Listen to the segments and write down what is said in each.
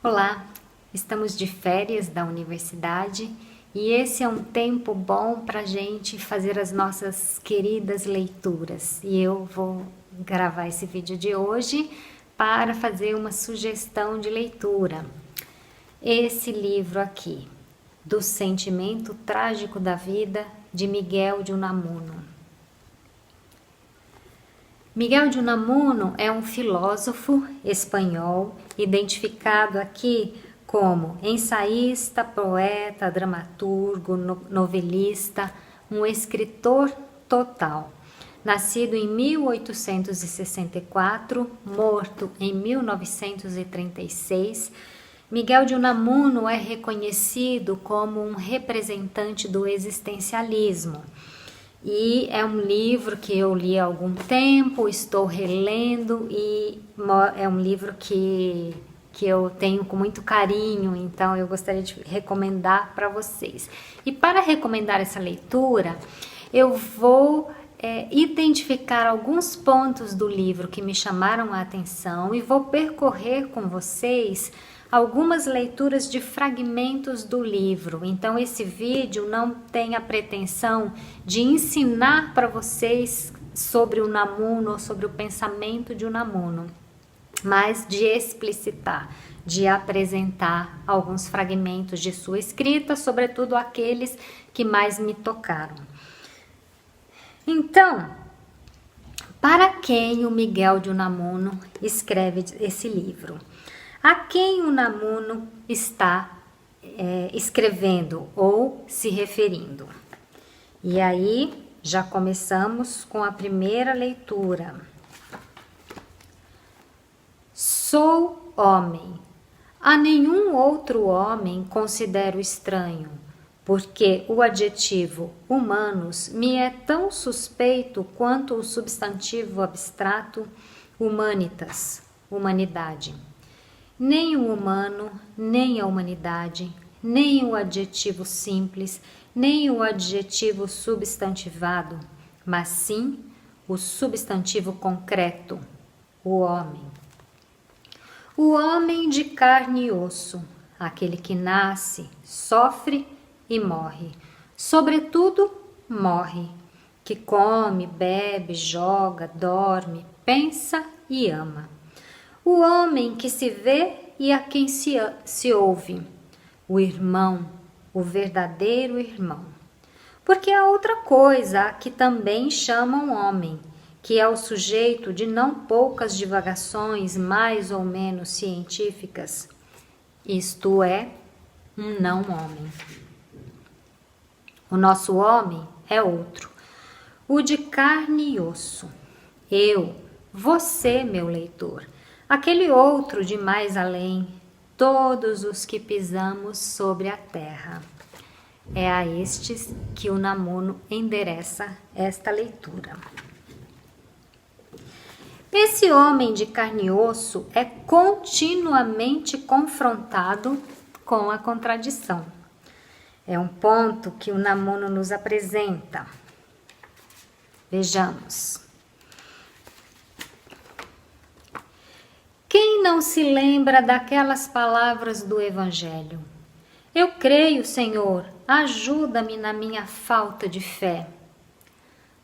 Olá, estamos de férias da universidade e esse é um tempo bom para a gente fazer as nossas queridas leituras. E eu vou gravar esse vídeo de hoje para fazer uma sugestão de leitura. Esse livro aqui, Do Sentimento Trágico da Vida, de Miguel de Unamuno. Miguel de Unamuno é um filósofo espanhol, identificado aqui como ensaísta, poeta, dramaturgo, novelista, um escritor total. Nascido em 1864, morto em 1936, Miguel de Unamuno é reconhecido como um representante do existencialismo. E é um livro que eu li há algum tempo, estou relendo e é um livro que eu tenho com muito carinho, então eu gostaria de recomendar para vocês. E para recomendar essa leitura, eu vou identificar alguns pontos do livro que me chamaram a atenção e vou percorrer com vocês algumas leituras de fragmentos do livro. Então esse vídeo não tem a pretensão de ensinar para vocês sobre o Unamuno ou sobre o pensamento de Unamuno, mas de explicitar, de apresentar alguns fragmentos de sua escrita, sobretudo aqueles que mais me tocaram. Então, para quem o Miguel de Unamuno escreve esse livro? A quem Unamuno está escrevendo ou se referindo? E aí, já começamos com a primeira leitura. Sou homem. A nenhum outro homem considero estranho, porque o adjetivo humanos me é tão suspeito quanto o substantivo abstrato humanitas, humanidade. Nem o humano, nem a humanidade, nem o adjetivo simples, nem o adjetivo substantivado, mas sim o substantivo concreto, o homem. O homem de carne e osso, aquele que nasce, sofre e morre. Sobretudo, morre, que come, bebe, joga, dorme, pensa e ama. O homem que se vê e a quem se ouve, o irmão, o verdadeiro irmão. Porque há outra coisa que também chamam homem, que é o sujeito de não poucas divagações mais ou menos científicas, isto é, um não-homem. O nosso homem é outro, o de carne e osso. Eu, você, meu leitor, aquele outro de mais além, todos os que pisamos sobre a terra. É a estes que Unamuno endereça esta leitura. Esse homem de carne e osso é continuamente confrontado com a contradição. É um ponto que Unamuno nos apresenta. Vejamos. Quem não se lembra daquelas palavras do Evangelho? Eu creio, Senhor, ajuda-me na minha falta de fé.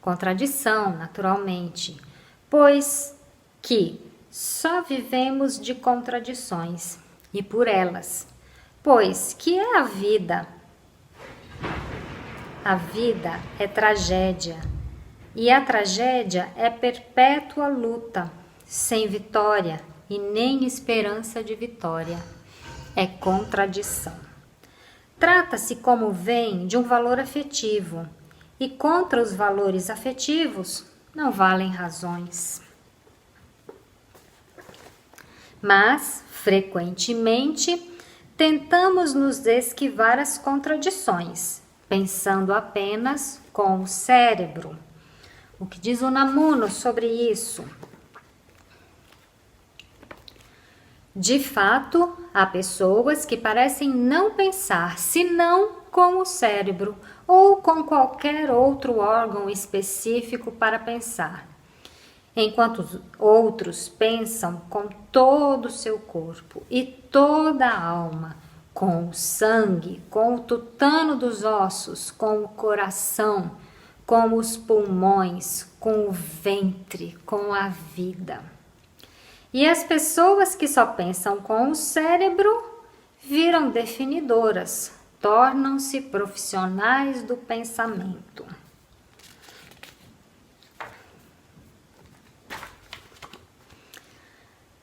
Contradição, naturalmente, pois que só vivemos de contradições e por elas. Pois que é a vida? A vida é tragédia e a tragédia é perpétua luta, sem vitória e nem esperança de vitória. É contradição. Trata-se, como vem, de um valor afetivo, e contra os valores afetivos não valem razões. Mas, frequentemente, tentamos nos esquivar as contradições, pensando apenas com o cérebro. O que diz Unamuno sobre isso? De fato, há pessoas que parecem não pensar senão com o cérebro ou com qualquer outro órgão específico para pensar. enquanto os outros pensam com todo o seu corpo e toda a alma, com o sangue, com o tutano dos ossos, com o coração, com os pulmões, com o ventre, com a vida. E as pessoas que só pensam com o cérebro viram definidoras, tornam-se profissionais do pensamento.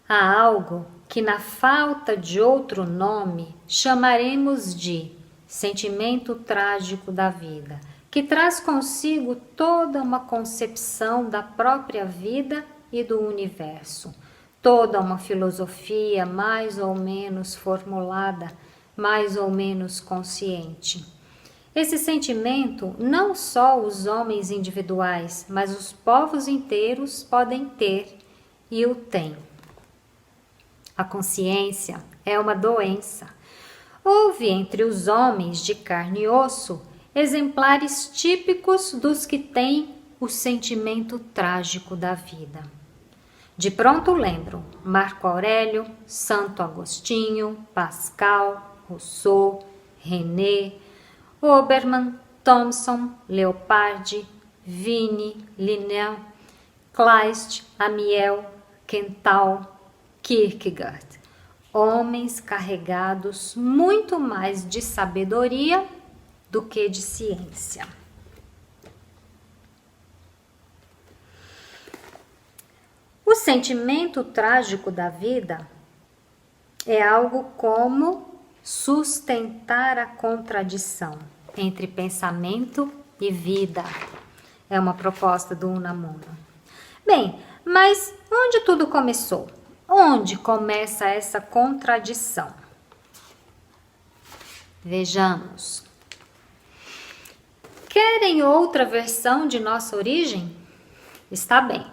Há algo que, na falta de outro nome, chamaremos de sentimento trágico da vida, que traz consigo toda uma concepção da própria vida e do universo, toda uma filosofia mais ou menos formulada, mais ou menos consciente. Esse sentimento não só os homens individuais, mas os povos inteiros podem ter e o têm. A consciência é uma doença. Houve entre os homens de carne e osso exemplares típicos dos que têm o sentimento trágico da vida. De pronto lembro Marco Aurélio, Santo Agostinho, Pascal, Rousseau, René, Obermann, Thomson, Leopardi, Vine, Linné, Kleist, Amiel, Quental, Kierkegaard, homens carregados muito mais de sabedoria do que de ciência. O sentimento trágico da vida é algo como sustentar a contradição entre pensamento e vida. É uma proposta do Unamuno. Bem, mas onde tudo começou? Onde começa essa contradição? Vejamos. Querem outra versão de nossa origem? Está bem.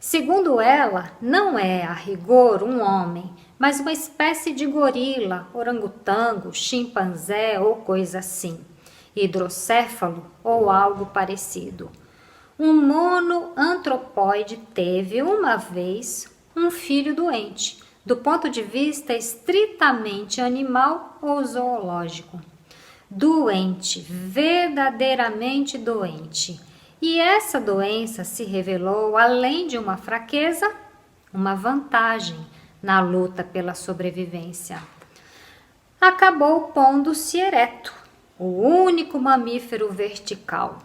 Segundo ela, não é a rigor um homem, mas uma espécie de gorila, orangotango, chimpanzé ou coisa assim, hidrocéfalo ou algo parecido. Um monoantropóide teve uma vez um filho doente, do ponto de vista estritamente animal ou zoológico. Doente, verdadeiramente doente. E essa doença se revelou, além de uma fraqueza, uma vantagem na luta pela sobrevivência. Acabou pondo-se ereto, o único mamífero vertical,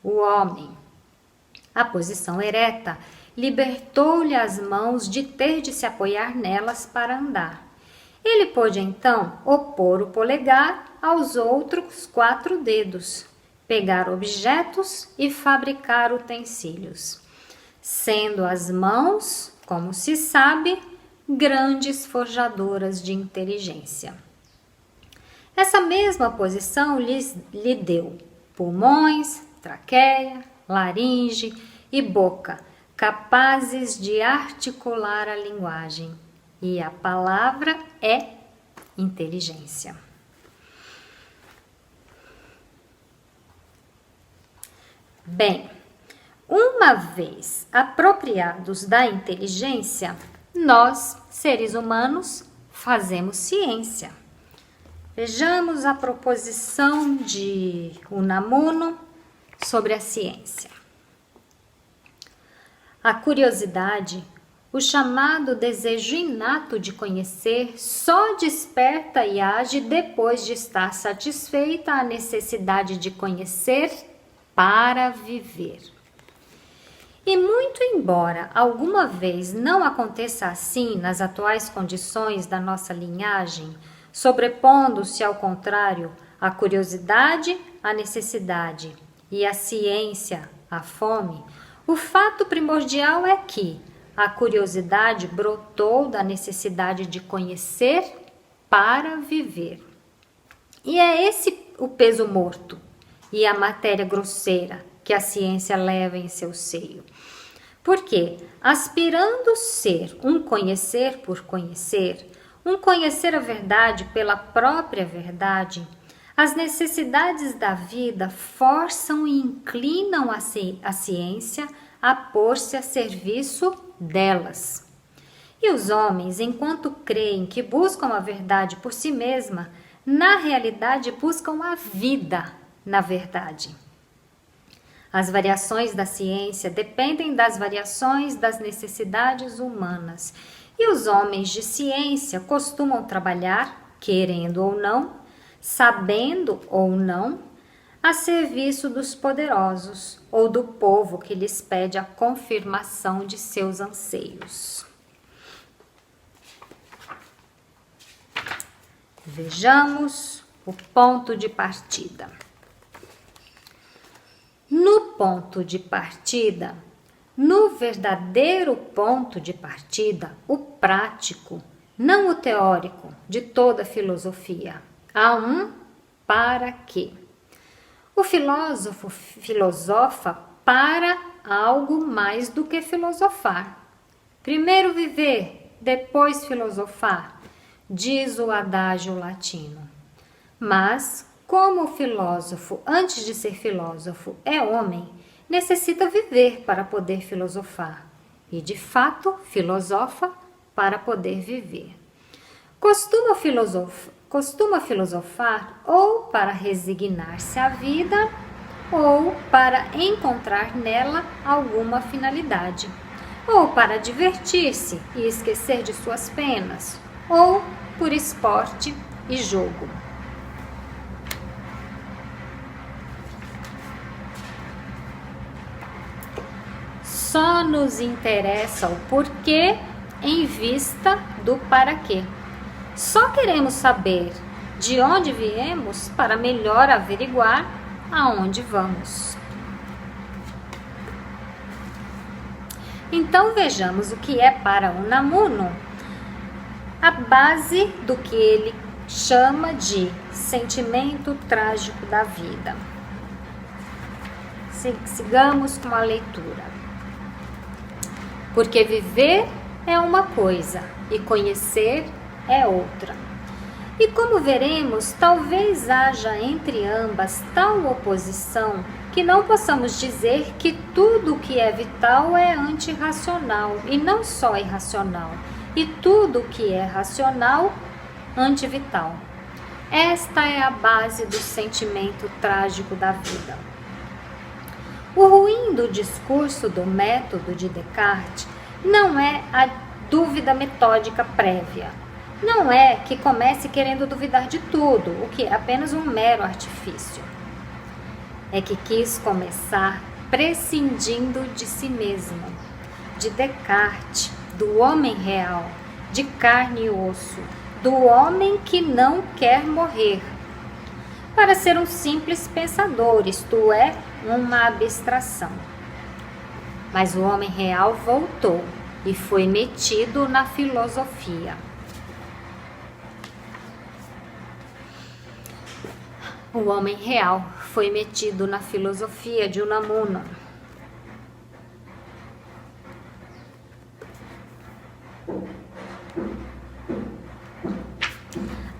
o homem. A posição ereta libertou-lhe as mãos de ter de se apoiar nelas para andar. Ele pôde então opor o polegar aos outros 4 dedos, pegar objetos e fabricar utensílios, sendo as mãos, como se sabe, grandes forjadoras de inteligência. Essa mesma posição lhe deu pulmões, traqueia, laringe e boca, capazes de articular a linguagem. E a palavra é inteligência. Bem, uma vez apropriados da inteligência, nós, seres humanos, fazemos ciência. Vejamos a proposição de Unamuno sobre a ciência. A curiosidade, o chamado desejo inato de conhecer, só desperta e age depois de estar satisfeita a necessidade de conhecer para viver. E muito embora alguma vez não aconteça assim nas atuais condições da nossa linhagem, sobrepondo-se ao contrário a curiosidade à necessidade e a ciência à fome, o fato primordial é que a curiosidade brotou da necessidade de conhecer para viver. E é esse o peso morto e a matéria grosseira que a ciência leva em seu seio. Porque, aspirando ser um conhecer por conhecer, um conhecer a verdade pela própria verdade, as necessidades da vida forçam e inclinam a ciência a pôr-se a serviço delas. E os homens, enquanto creem que buscam a verdade por si mesma, na realidade buscam a vida na verdade. As variações da ciência dependem das variações das necessidades humanas, e os homens de ciência costumam trabalhar, querendo ou não, sabendo ou não, a serviço dos poderosos ou do povo que lhes pede a confirmação de seus anseios. Vejamos o ponto de partida. No ponto de partida, no verdadeiro ponto de partida, o prático, não o teórico de toda filosofia, há um para quê. O filósofo filosofa para algo mais do que filosofar. Primeiro viver, depois filosofar, diz o adágio latino. Mas, como o filósofo, antes de ser filósofo, é homem, necessita viver para poder filosofar. E, de fato, filosofa para poder viver. Costuma filosofar ou para resignar-se à vida ou para encontrar nela alguma finalidade, ou para divertir-se e esquecer de suas penas, ou por esporte e jogo. Só nos interessa o porquê em vista do para quê. Só queremos saber de onde viemos para melhor averiguar aonde vamos. Então vejamos o que é para Unamuno a base do que ele chama de sentimento trágico da vida. Sigamos com a leitura. Porque viver é uma coisa e conhecer é outra. E como veremos, talvez haja entre ambas tal oposição que não possamos dizer que tudo o que é vital é antirracional e não só irracional, e tudo o que é racional, antivital. Esta é a base do sentimento trágico da vida. O ruim do discurso do método de Descartes não é a dúvida metódica prévia. Não é que comece querendo duvidar de tudo, o que é apenas um mero artifício. É que quis começar prescindindo de si mesmo, de Descartes, do homem real, de carne e osso, do homem que não quer morrer, para ser um simples pensador, isto é, uma abstração. Mas o homem real voltou e foi metido na filosofia. O homem real foi metido na filosofia de Unamuno.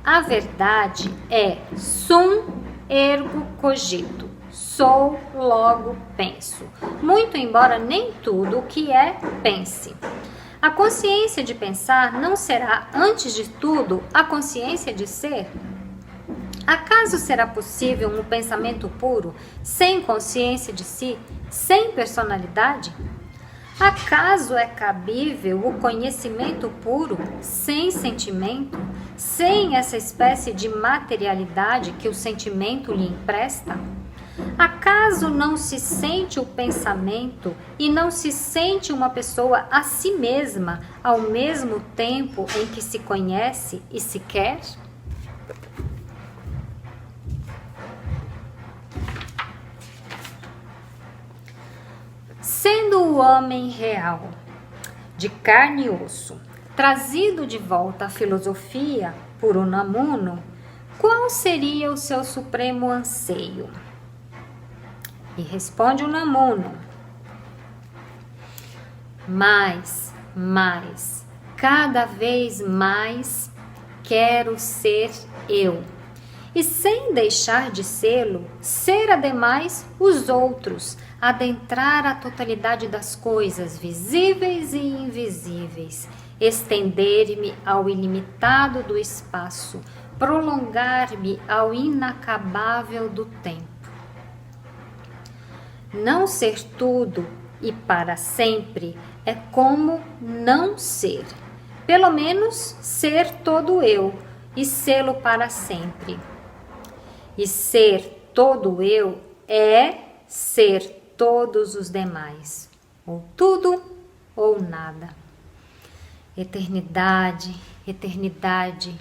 A verdade é sum ergo cogito, sou logo penso, muito embora nem tudo o que é pense. A consciência de pensar não será, antes de tudo, a consciência de ser? Acaso será possível um pensamento puro, sem consciência de si, sem personalidade? Acaso é cabível o conhecimento puro, sem sentimento, sem essa espécie de materialidade que o sentimento lhe empresta? Acaso não se sente o pensamento e não se sente uma pessoa a si mesma ao mesmo tempo em que se conhece e se quer? Sendo o homem real, de carne e osso, trazido de volta à filosofia por Unamuno, qual seria o seu supremo anseio? E responde Unamuno: mais, cada vez mais quero ser eu. E sem deixar de sê-lo, ser ademais os outros, adentrar a totalidade das coisas visíveis e invisíveis, estender-me ao ilimitado do espaço, prolongar-me ao inacabável do tempo. Não ser tudo e para sempre é como não ser, pelo menos ser todo eu e sê-lo para sempre. E ser todo eu é ser todos os demais, ou tudo ou nada. Eternidade, eternidade,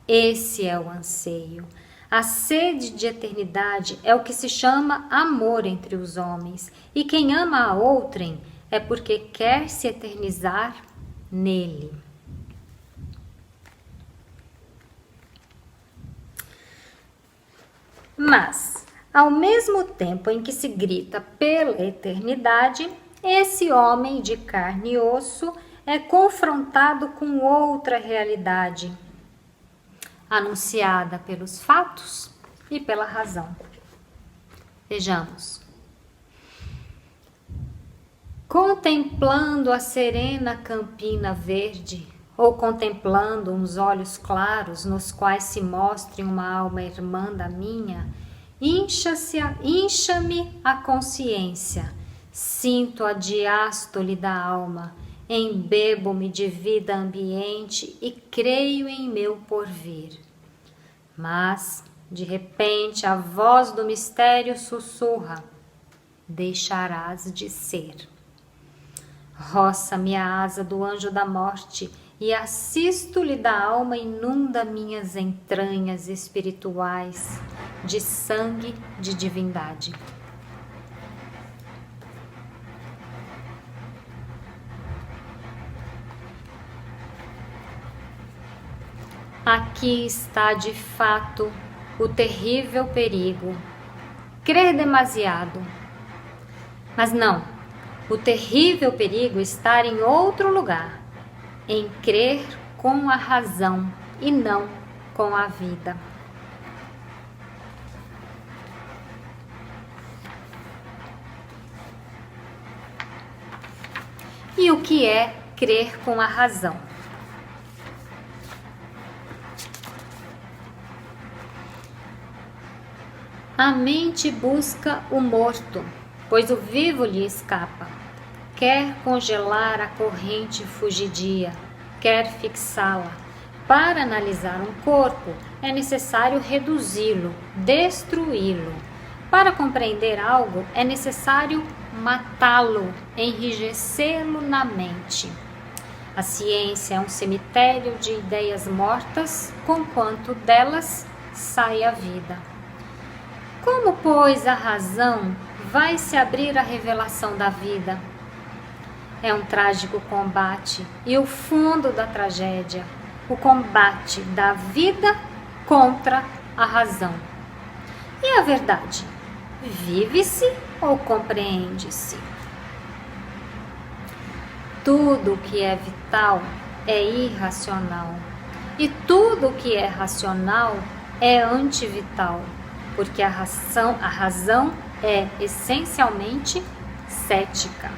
esse é o anseio. A sede de eternidade é o que se chama amor entre os homens, e quem ama a outrem é porque quer se eternizar nele. Mas, ao mesmo tempo em que se grita pela eternidade, esse homem de carne e osso é confrontado com outra realidade, anunciada pelos fatos e pela razão. Vejamos. Contemplando a serena campina verde, ou contemplando uns olhos claros nos quais se mostre uma alma irmã da minha, incha-me a consciência, sinto a diástole da alma, embebo-me de vida ambiente e creio em meu porvir. Mas, de repente, a voz do mistério sussurra: deixarás de ser. Roça-me a asa do anjo da morte e a sístole da alma inunda minhas entranhas espirituais de sangue de divindade. Aqui está de fato o terrível perigo. Crer demasiado. Mas não, o terrível perigo está em outro lugar, em crer com a razão e não com a vida. E o que é crer com a razão? A mente busca o morto, pois o vivo lhe escapa. Quer congelar a corrente fugidia, quer fixá-la. Para analisar um corpo, é necessário reduzi-lo, destruí-lo. Para compreender algo, é necessário matá-lo, enrijecê-lo na mente. A ciência é um cemitério de ideias mortas, conquanto delas sai a vida. Como, pois, a razão vai se abrir à revelação da vida? É um trágico combate e o fundo da tragédia, o combate da vida contra a razão. E a verdade? Vive-se ou compreende-se? Tudo o que é vital é irracional, e tudo o que é racional é antivital, porque a razão é essencialmente cética.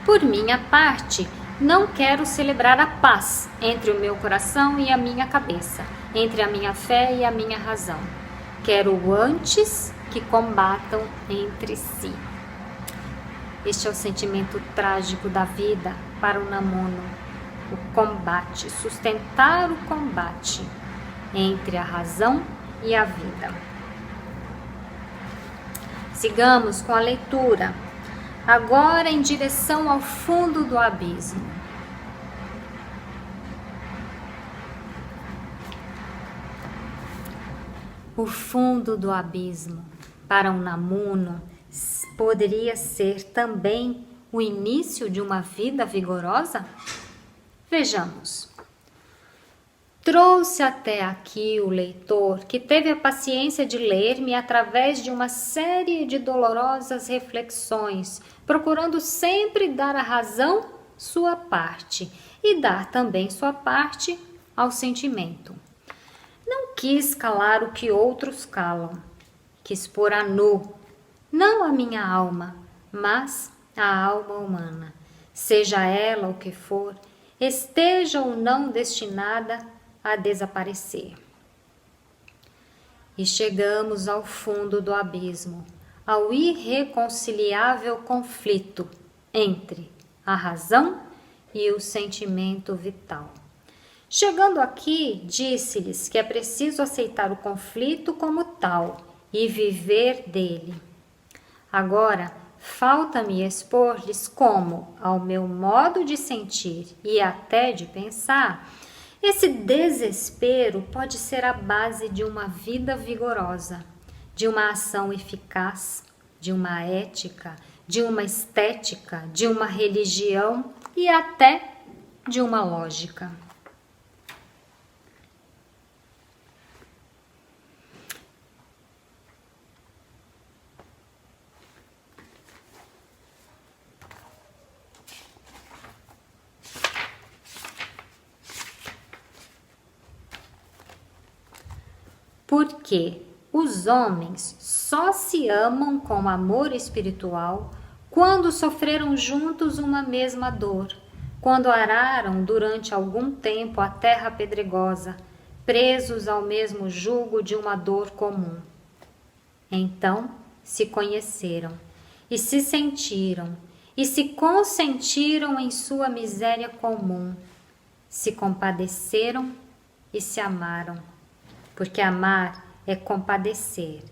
Por minha parte, não quero celebrar a paz entre o meu coração e a minha cabeça, entre a minha fé e a minha razão. Quero antes que combatam entre si. Este é o sentimento trágico da vida para o Unamuno. O combate, sustentar o combate entre a razão e a vida. Sigamos com a leitura. Agora em direção ao fundo do abismo. O fundo do abismo, para um Unamuno, poderia ser também o início de uma vida vigorosa? Vejamos. Trouxe até aqui o leitor que teve a paciência de ler-me através de uma série de dolorosas reflexões, procurando sempre dar a razão sua parte e dar também sua parte ao sentimento. Não quis calar o que outros calam, quis pôr a nu, não a minha alma, mas a alma humana, seja ela o que for, esteja ou não destinada a desaparecer. E chegamos ao fundo do abismo, ao irreconciliável conflito entre a razão e o sentimento vital. Chegando aqui, disse-lhes que é preciso aceitar o conflito como tal e viver dele. Agora, falta-me expor-lhes como, ao meu modo de sentir e até de pensar, esse desespero pode ser a base de uma vida vigorosa, de uma ação eficaz, de uma ética, de uma estética, de uma religião e até de uma lógica. Porque os homens só se amam com amor espiritual quando sofreram juntos uma mesma dor, quando araram durante algum tempo a terra pedregosa, presos ao mesmo jugo de uma dor comum. Então se conheceram, e se sentiram, e se consentiram em sua miséria comum, se compadeceram e se amaram. Porque amar é compadecer,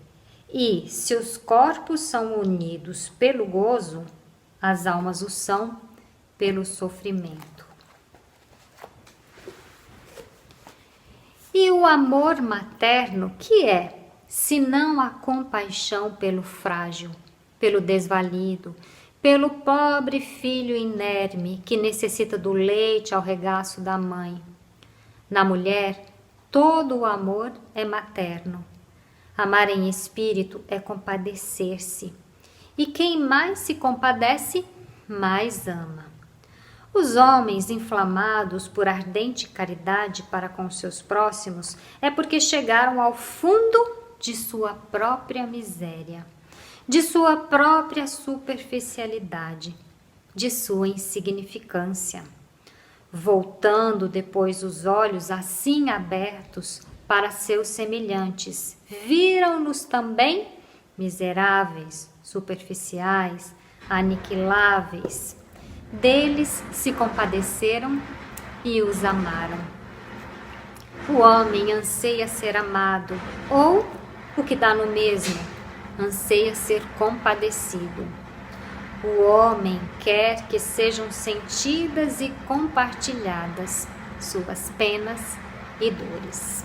e se os corpos são unidos pelo gozo, as almas o são pelo sofrimento. E o amor materno, que é, senão a compaixão pelo frágil, pelo desvalido, pelo pobre filho inerme que necessita do leite ao regaço da mãe? Na mulher, todo o amor é materno. Amar em espírito é compadecer-se. E quem mais se compadece, mais ama. Os homens inflamados por ardente caridade para com seus próximos é porque chegaram ao fundo de sua própria miséria, de sua própria superficialidade, de sua insignificância. Voltando depois os olhos assim abertos para seus semelhantes, viram-nos também miseráveis, superficiais, aniquiláveis. Deles se compadeceram e os amaram. O homem anseia ser amado, ou, o que dá no mesmo, anseia ser compadecido. O homem quer que sejam sentidas e compartilhadas suas penas e dores.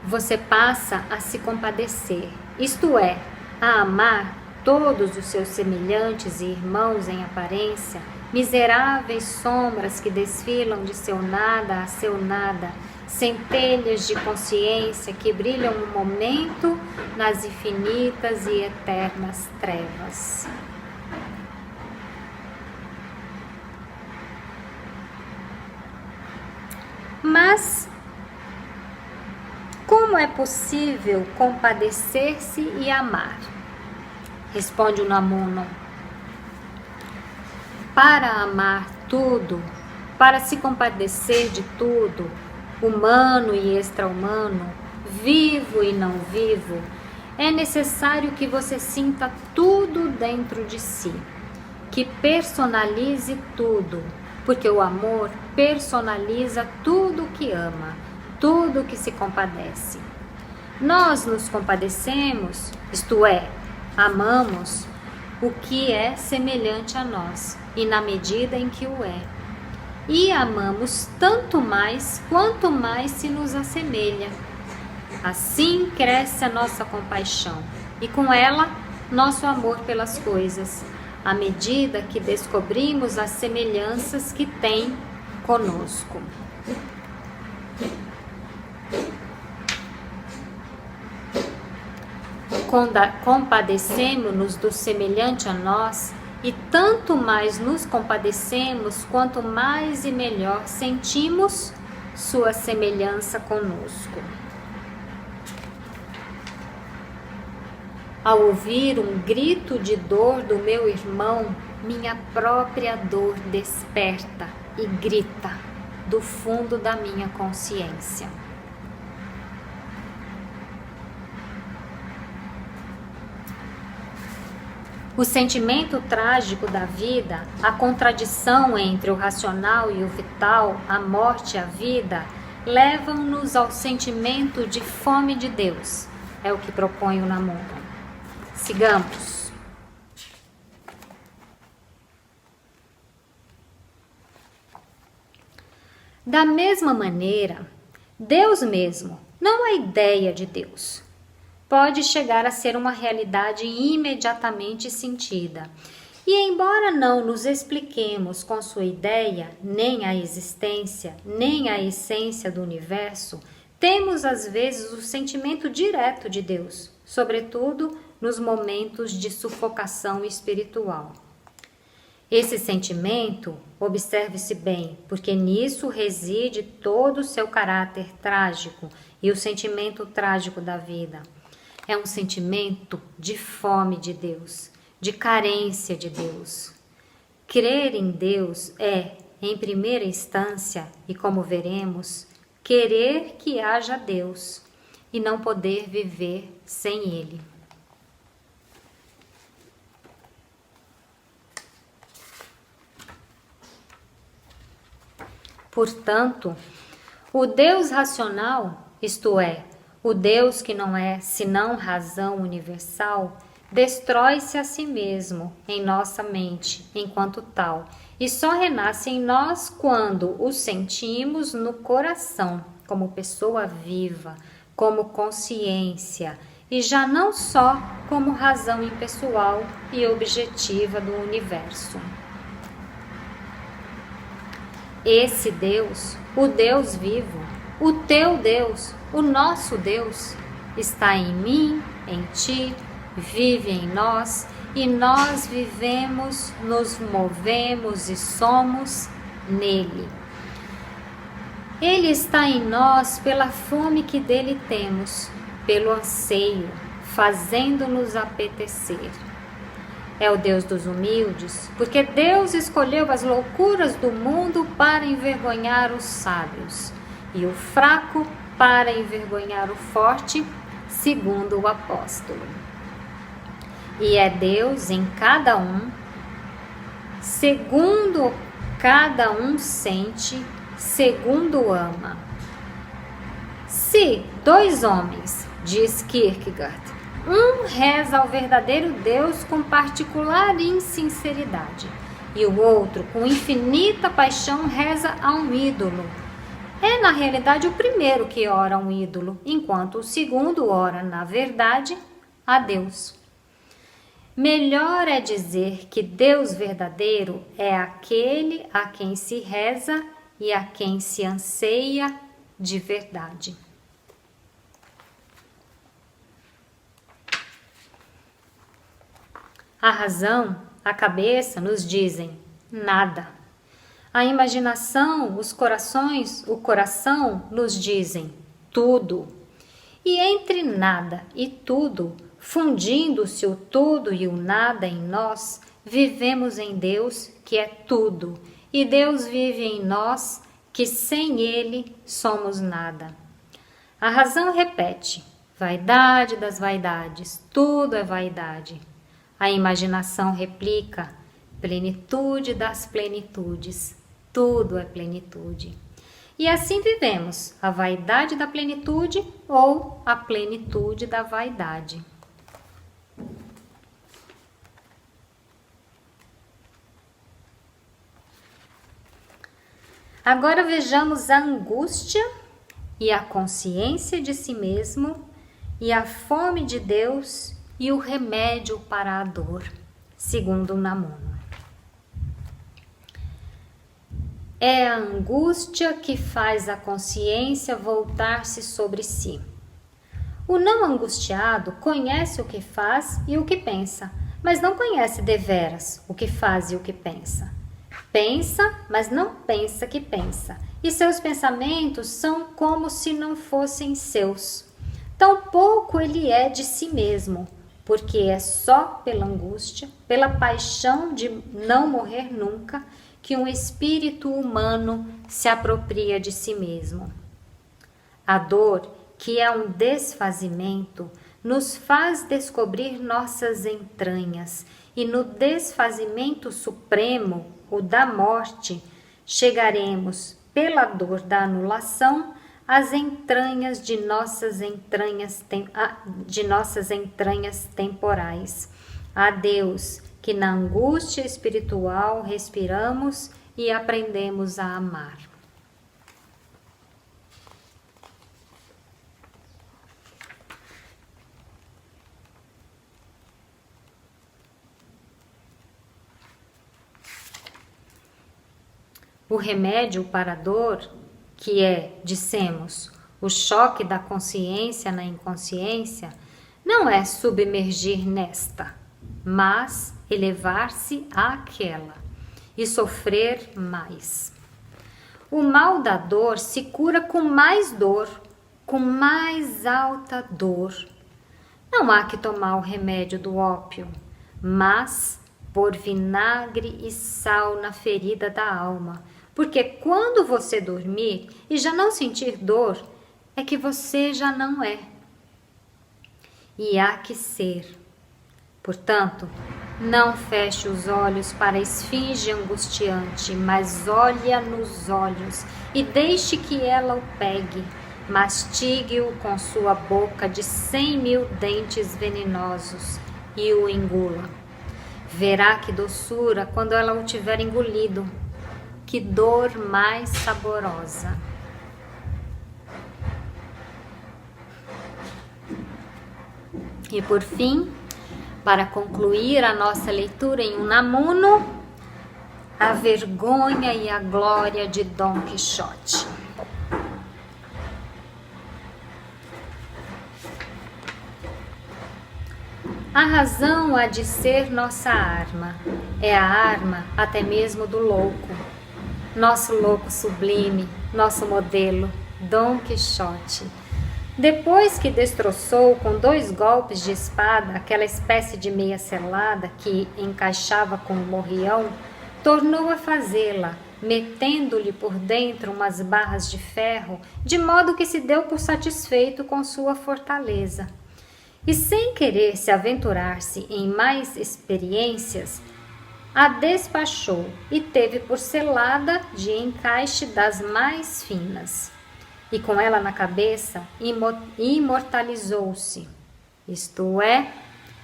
Você passa a se compadecer, isto é, a amar todos os seus semelhantes e irmãos em aparência, miseráveis sombras que desfilam de seu nada a seu nada, centelhas de consciência que brilham um momento nas infinitas e eternas trevas. Mas como é possível compadecer-se e amar? Responde o Namuno. Para amar tudo, para se compadecer de tudo, humano e extra-humano, vivo e não vivo, é necessário que você sinta tudo dentro de si, que personalize tudo, porque o amor personaliza tudo que ama, tudo que se compadece. Nós nos compadecemos, isto é, amamos o que é semelhante a nós e na medida em que o é. E amamos tanto mais quanto mais se nos assemelha. Assim cresce a nossa compaixão e com ela nosso amor pelas coisas, à medida que descobrimos as semelhanças que tem conosco. compadecemo-nos do semelhante a nós, e tanto mais nos compadecemos quanto mais e melhor sentimos sua semelhança conosco. Ao ouvir um grito de dor do meu irmão, minha própria dor desperta e grita do fundo da minha consciência. O sentimento trágico da vida, a contradição entre o racional e o vital, a morte e a vida, levam-nos ao sentimento de fome de Deus. É o que propõe o Namoro. Sigamos. Da mesma maneira, Deus mesmo, não a ideia de Deus, pode chegar a ser uma realidade imediatamente sentida. E embora não nos expliquemos com sua ideia, nem a existência, nem a essência do universo, temos às vezes o sentimento direto de Deus, sobretudo nos momentos de sufocação espiritual. Esse sentimento, observe-se bem, porque nisso reside todo o seu caráter trágico e o sentimento trágico da vida. É um sentimento de fome de Deus, de carência de Deus. Crer em Deus é, em primeira instância, e como veremos, querer que haja Deus e não poder viver sem Ele. Portanto, o Deus racional, isto é, o Deus que não é senão razão universal, destrói-se a si mesmo em nossa mente enquanto tal, e só renasce em nós quando o sentimos no coração, como pessoa viva, como consciência, e já não só como razão impessoal e objetiva do universo. Esse Deus, o Deus vivo, o teu Deus, o nosso Deus, está em mim, em ti, vive em nós, e nós vivemos, nos movemos e somos nele. Ele está em nós pela fome que dele temos, pelo anseio, fazendo-nos apetecer. É o Deus dos humildes, porque Deus escolheu as loucuras do mundo para envergonhar os sábios, e o fraco para envergonhar o forte, segundo o apóstolo. E é Deus em cada um, segundo cada um sente, segundo ama. Se dois homens, diz Kierkegaard, um reza ao verdadeiro Deus com particular insinceridade, e o outro, com infinita paixão, reza a um ídolo. É, na realidade, o primeiro que ora a um ídolo, enquanto o segundo ora, na verdade, a Deus. Melhor é dizer que Deus verdadeiro é aquele a quem se reza e a quem se anseia de verdade. A razão, a cabeça nos dizem nada. A imaginação, os corações, o coração nos dizem tudo. E entre nada e tudo, fundindo-se o tudo e o nada em nós, vivemos em Deus, que é tudo, e Deus vive em nós, que sem Ele somos nada. A razão repete, vaidade das vaidades, tudo é vaidade. A imaginação replica, plenitude das plenitudes, tudo é plenitude. E assim vivemos a vaidade da plenitude ou a plenitude da vaidade. Agora vejamos a angústia e a consciência de si mesmo e a fome de Deus e o remédio para a dor, segundo Unamuno. É a angústia que faz a consciência voltar-se sobre si. O não angustiado conhece o que faz e o que pensa, mas não conhece deveras o que faz e o que pensa. Pensa, mas não pensa que pensa, e seus pensamentos são como se não fossem seus. Tampouco ele é de si mesmo, porque é só pela angústia, pela paixão de não morrer nunca, que um espírito humano se apropria de si mesmo. A dor, que é um desfazimento, nos faz descobrir nossas entranhas, e no desfazimento supremo, o da morte, chegaremos, pela dor da anulação, às entranhas de nossas entranhas temporais. A Deus, que na angústia espiritual respiramos e aprendemos a amar. O remédio para a dor, que é, dissemos, o choque da consciência na inconsciência, não é submergir nesta, mas elevar-se àquela e sofrer mais. O mal da dor se cura com mais dor, com mais alta dor. Não há que tomar o remédio do ópio, mas pôr vinagre e sal na ferida da alma, porque quando você dormir e já não sentir dor, é que você já não é. E há que ser. Portanto, não feche os olhos para a esfinge angustiante, mas olhe-a nos olhos e deixe que ela o pegue. Mastigue-o com sua boca de 100.000 dentes venenosos e o engula. Verá que doçura quando ela o tiver engolido. Que dor mais saborosa. E por fim, para concluir a nossa leitura em Unamuno, a vergonha e a glória de Dom Quixote. A razão há de ser nossa arma, é a arma até mesmo do louco. Nosso louco sublime, nosso modelo, Dom Quixote. Depois que destroçou com 2 golpes de espada aquela espécie de meia selada que encaixava com o morrião, tornou a fazê-la, metendo-lhe por dentro umas barras de ferro, de modo que se deu por satisfeito com sua fortaleza. E sem querer se aventurar-se em mais experiências, a despachou e teve por selada de encaixe das mais finas. E com ela na cabeça, imortalizou-se, isto é,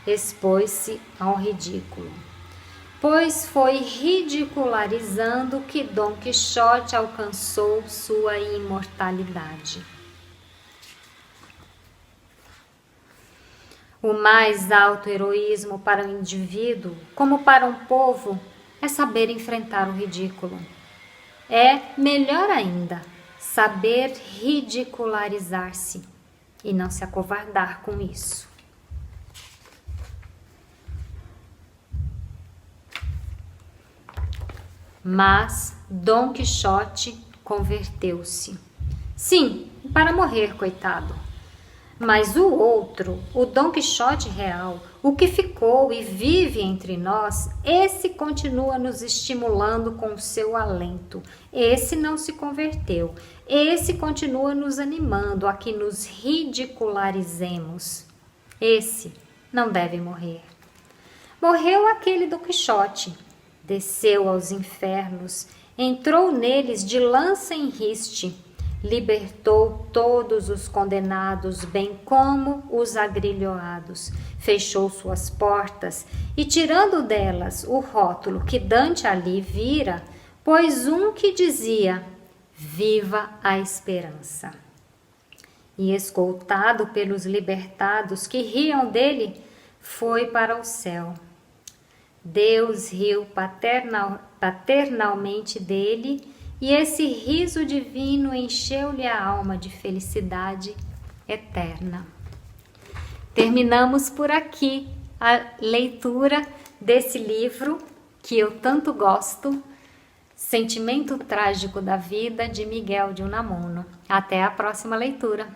expôs-se ao ridículo. Pois foi ridicularizando que Dom Quixote alcançou sua imortalidade. O mais alto heroísmo para um indivíduo, como para um povo, é saber enfrentar o ridículo. É, melhor ainda, saber ridicularizar-se e não se acovardar com isso. Mas Dom Quixote converteu-se. Sim, para morrer, coitado. Mas o outro, o Dom Quixote real, o que ficou e vive entre nós, esse continua nos estimulando com o seu alento. Esse não se converteu. Esse continua nos animando a que nos ridicularizemos. Esse não deve morrer. Morreu aquele do Quixote. Desceu aos infernos, entrou neles de lança em riste, libertou todos os condenados, bem como os agrilhoados, fechou suas portas e, tirando delas o rótulo que Dante ali vira, pôs um que dizia: Viva a esperança. E, escoltado pelos libertados que riam dele, foi para o céu. Deus riu paternalmente dele, e esse riso divino encheu-lhe a alma de felicidade eterna. terminamos por aqui a leitura desse livro que eu tanto gosto, Sentimento Trágico da Vida, de Miguel de Unamuno. Até a próxima leitura!